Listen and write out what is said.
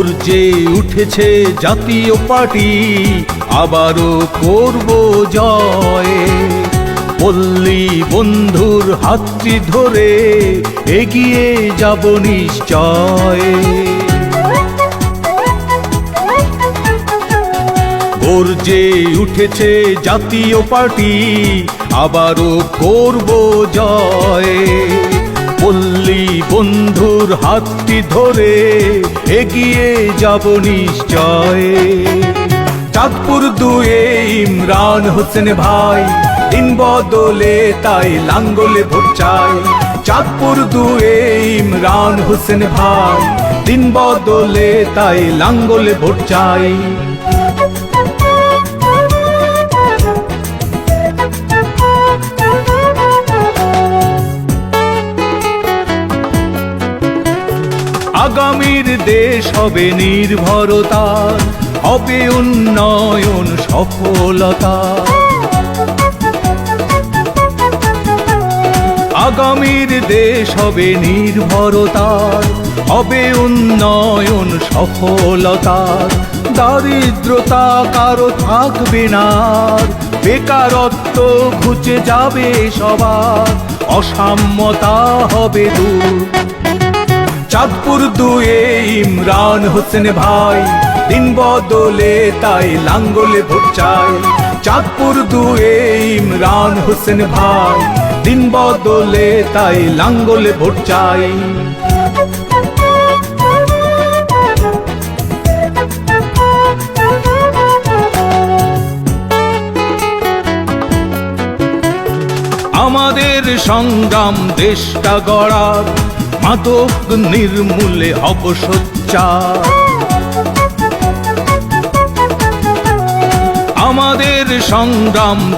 গর্জে উঠেছে জাতীয় পার্টি, আবারও করব জয়। পল্লী বন্ধুর হাতটি ধরে এগিয়ে যাব নিশ্চয়। গর্জে উঠেছে জাতীয় পার্টি, আবারও করব জয়। পল্লী বন্ধুর হাতটি ধরে এগিয়ে যাব নিশ্চয়। চাঁদপুর 2 ইমরান হোসেন ভাই, দিন বদলে তাই লাঙ্গলে ভোট চাই। চাঁদপুর 2 ইমরান হোসেন ভাই, দিন বদলে তাই লাঙ্গলে ভোট চাই। আগামীর দেশ হবে নির্ভরতা, হবে উন্নয়ন সফলতা। আগামীর দেশ হবে নির্ভরতা, হবে উন্নয়ন সফলতা। দারিদ্রতা কারো থাকবে না, বেকারত্ব ঘুচে যাবে সবার, অসাম্যতা হবে দূর। চাঁদপুর 2 ইমরান হোসেন ভাই, দিন বদলে তাই লাঙ্গলে ভোট চাই। চাঁদপুর 2 ইমরান হোসেন ভাই, দিন বদলে তাই লাঙ্গলে ভোট চাই। আমাদের সংগ্রাম দেশটা গড়ার, মাদক নির্মূলে হব সোচ্চার। আমাদের সংগ্রাম